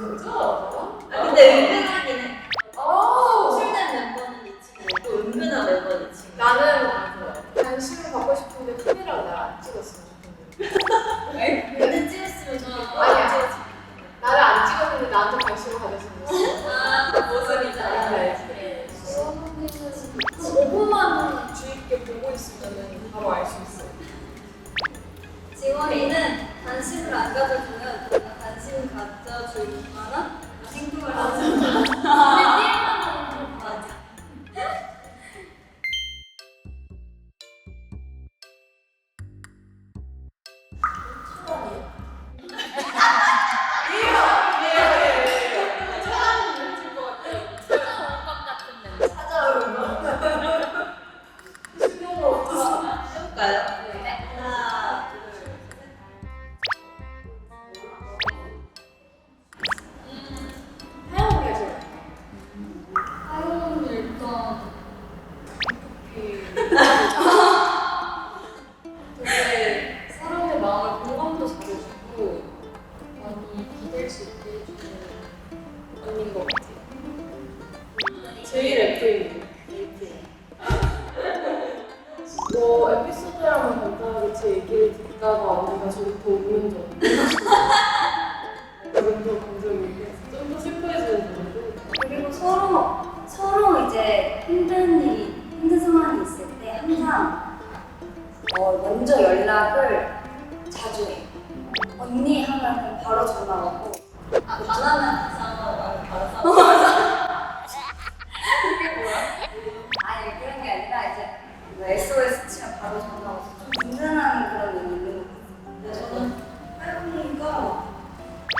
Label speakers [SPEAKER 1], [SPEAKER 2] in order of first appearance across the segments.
[SPEAKER 1] 진짜?
[SPEAKER 2] 근데 은근하긴 해.
[SPEAKER 1] 아,
[SPEAKER 2] 술된 멤버는 있지만 또 은근한 멤버는 있지.
[SPEAKER 1] 나는 관심을 받고 싶은데 카메라가 나를 안 찍었으면 좋겠는데.
[SPEAKER 2] 근데 찍었으면 좋겠고
[SPEAKER 1] 아니야.
[SPEAKER 2] 안 찍었으면
[SPEAKER 1] 나를 안 찍었는데 나한테 관심을 가졌으면 좋겠어.
[SPEAKER 2] 모습이지.
[SPEAKER 1] 네. 수원언니는 5분만 주의 깊게 보고 있으면 바로 알 수 있어.
[SPEAKER 3] 지원이는 관심을 안 가져주면 내가 관심 가져줄 만한 행동을 하지. 맞아.
[SPEAKER 2] 찾아오는 거. 해볼까요?
[SPEAKER 3] 네.
[SPEAKER 2] 하나, 둘, 셋.
[SPEAKER 1] 하영이가 제일
[SPEAKER 3] 하영은 일단
[SPEAKER 1] 되게 사람의 마음을 공감도 잘해주고 많이 기댈 수 있게 해주는 언니인 것 같아요. 제일 F인 뭐 에피소드라면 간단하게 제 얘기를 듣다가 언니가 저부터 우는 정도 그런 거 감정이 좀더 슬퍼해지는 정도.
[SPEAKER 3] 그리고 서로 이제 힘든 상황이 있을 때 항상 먼저 연락을 자주 해. 언니 하면 바로 전화하고.
[SPEAKER 2] 반하면 이상하고 바로
[SPEAKER 3] 아니 그런 게 아니라 이제 뭐 SOS 치면 바로 전화하고 좀 든든한 그런 의미 있는 것 같아요.
[SPEAKER 2] 저는 하영이가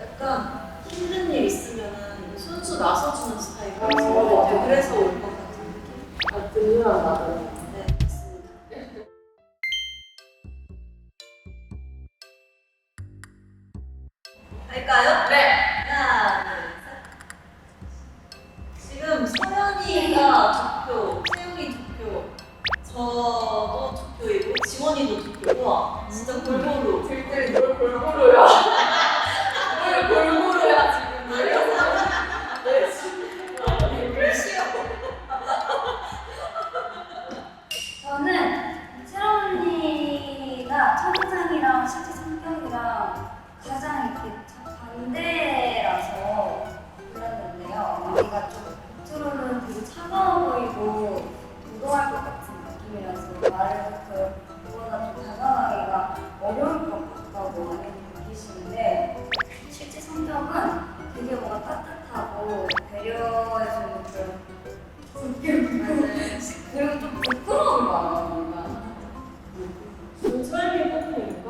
[SPEAKER 2] 약간 힘든 일 있으면은 손수 나서주는 스타일이라서
[SPEAKER 1] 맞아.
[SPEAKER 2] 그래서 올 것 같은 느낌.
[SPEAKER 1] 아, 든든한 나도.
[SPEAKER 2] 네, 맞습니다. 할까요?
[SPEAKER 1] 네!
[SPEAKER 2] 하나, 둘, 셋. 지금 서연이가 두 표, 채용이 두 표, 저도 두 표이고 지원이도 두 표고 진짜 골고루.
[SPEAKER 1] 들들이 뭘 골고루야. 뭘 골고루야, 지금. 네,
[SPEAKER 2] 글씨요.
[SPEAKER 3] 저는 채랑 언니가 첫인상이랑 실제 성격이랑 가장 이렇게 반대라서 그랬는데요. 언니가 좀 겉으로는 되게 차가워 보이고 무도할 것 같은 느낌이라서 말을 그거보다 좀 다가가기가 어려울 것 같다고 많이 느끼시는데 실제 성격은 되게 뭔가 따뜻하고 배려해주는 그런 그리고 좀 부끄러움이 많아요, 뭔가.
[SPEAKER 1] 저는 서연이 뽑은 이유가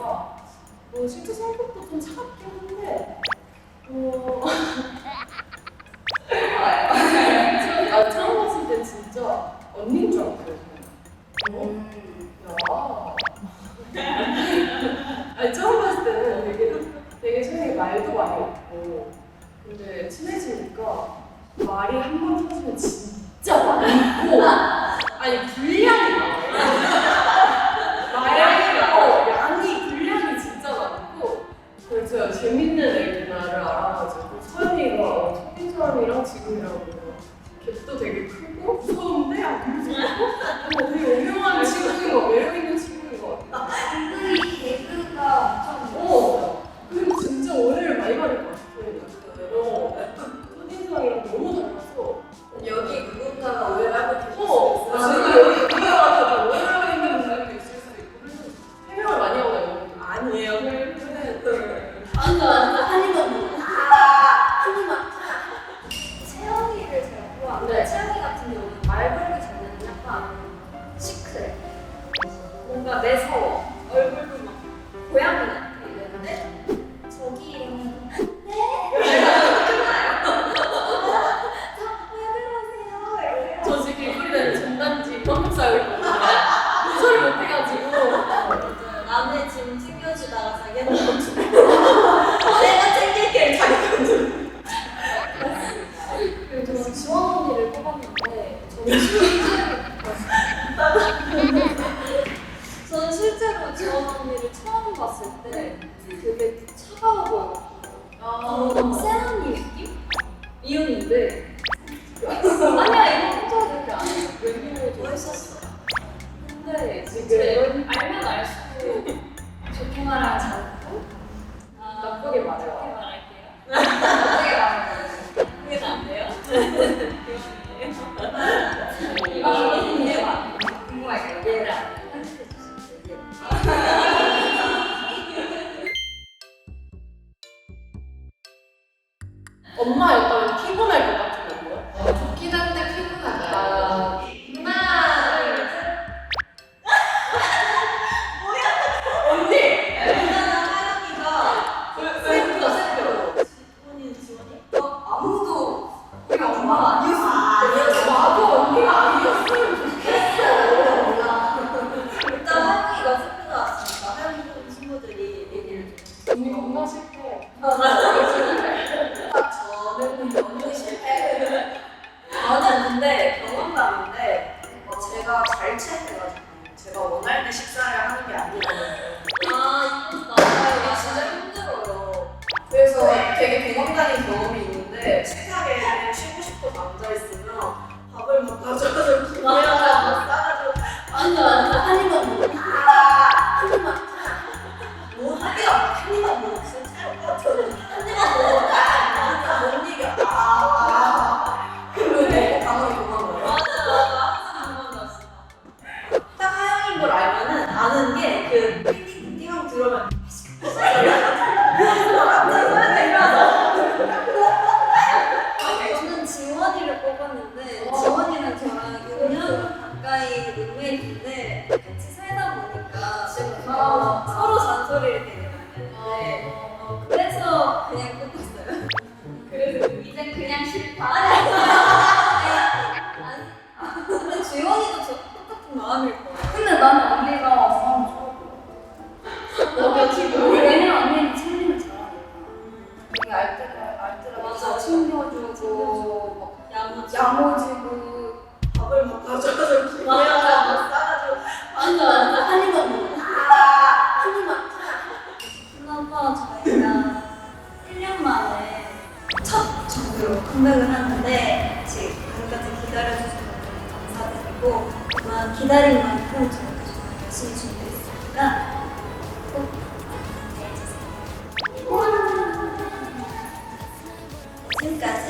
[SPEAKER 1] 뭐 실제 성격도 좀 차갑긴 한데 나 처음 봤을 때 진짜 언니인 줄 알았어요. 아니 처음 봤을 때는 되게 서연이 말도 많이 없고 근데 친해지니까 말이 한 번 터지면 진짜 많고 아니 분량이 많아요. 양이 분량이 진짜 많고 그래서 제가 재밌는 애들을 알아가지고 서연이가 첫인상이랑 지금이랑 갭도 되게 크고 무서운데 안 무섭고 되게 오묘한 친구인 거 매력 있는 친구인 것 같아.
[SPEAKER 3] 은근히 개그가 엄청
[SPEAKER 1] 그리고 진짜 오해를 많이 받을 것 같아. 첫인상이랑 너무 닮아서
[SPEAKER 2] 여기 누군가가 오해를 하고 계실 수
[SPEAKER 1] 지금
[SPEAKER 2] 있어요.
[SPEAKER 1] 여기 누군가가 오해를 하고 있는 분들도 있을 수도 있고 그래서 해명을 많이 하고 다니는
[SPEAKER 2] 아니에요.
[SPEAKER 1] 그래.
[SPEAKER 2] 맞아.
[SPEAKER 1] 했는데 아니야 이거 혼자 그렇게 안 했어. 웬일로
[SPEAKER 2] 멋있었어.
[SPEAKER 1] 근데 지금 알면 알수록
[SPEAKER 3] 좋게 말하면 잘하고
[SPEAKER 1] 나쁘게 말해요.
[SPEAKER 2] 말할게요.
[SPEAKER 3] 나쁘게 말하면
[SPEAKER 2] 그게 안 돼요?
[SPEAKER 3] 궁금할게요.
[SPEAKER 2] 얘를 안 해요.
[SPEAKER 1] 엄마였다면 피곤할 것 같은 거요?
[SPEAKER 4] 좋긴 한데 피곤하다.
[SPEAKER 1] 아,
[SPEAKER 3] 하나, 둘, 셋.
[SPEAKER 1] 언니!
[SPEAKER 2] 하영이가
[SPEAKER 1] 쌤부터 쌤부터.
[SPEAKER 2] 지원이?
[SPEAKER 3] 아무도 우리 엄마가 아니었어.
[SPEAKER 1] 나도 언니가 아니었으면 좋겠어.
[SPEAKER 2] 일단 하영이가 스프가 왔으니까 하영이 친구들이 얘기를 좀
[SPEAKER 1] 언니 겁나 싫대.
[SPEAKER 2] 저는 너무 실패. 저는 근데 경험담인데 제가 잘 체해가지고 제가 원할 때 식사를 하는 게 아니거든요. 아 이거 나와요. 진짜 힘들어요. 그래서 되게 공감가는 경험이 있는데 식탁에 그냥 쉬고 싶어서 앉아있으면 밥을 막 가져가서 김이랑 싸가지고 한 입만 먹어. 한 입만 뭐 하기가 한 입만 먹어. 진짜 차릴 것 같아. 한 입만 먹어. 못 이겨. 그러네. 방금 도망가요. 맞아. 항상 도망갔어. 딱 하영인 걸 알면은 아는 게 그 띵띵띵 들어오면
[SPEAKER 3] 저는 지원이를 뽑았는데 지원이랑 저랑 6년 가까이 룸메이트인데 같이 살다 보니까 서로 잔소리를 되게 많이 하는데 그래서 그냥 뽑았어요.
[SPEAKER 1] 그래서
[SPEAKER 3] 이제 그냥 싫다. 아니, 근데 지원이도 저 똑같은 마음일 거예요. 근데 나는 언니가 마음 좋아.
[SPEAKER 1] 너가 지금
[SPEAKER 3] 왜냐면 언니는 챙기는 잘하니까. 되게 알뜰하게
[SPEAKER 2] 맞아.
[SPEAKER 3] 다 챙겨주고
[SPEAKER 2] 야무지.
[SPEAKER 3] 막 야무지고
[SPEAKER 2] 밥을 막 가져가서 김이랑 싸가지고
[SPEAKER 3] 완전 한 입만 먹어.
[SPEAKER 2] 한 입만.
[SPEAKER 3] 그나마 저희가 1년 만에 첫 정규로 컴백을 하는데 지금 여기까지 기다려주셔서 너무 감사드리고 그만 기다린 만큼 저희가 정말 열심히 준비했으니까 꼭 기대해주세요. 지금까지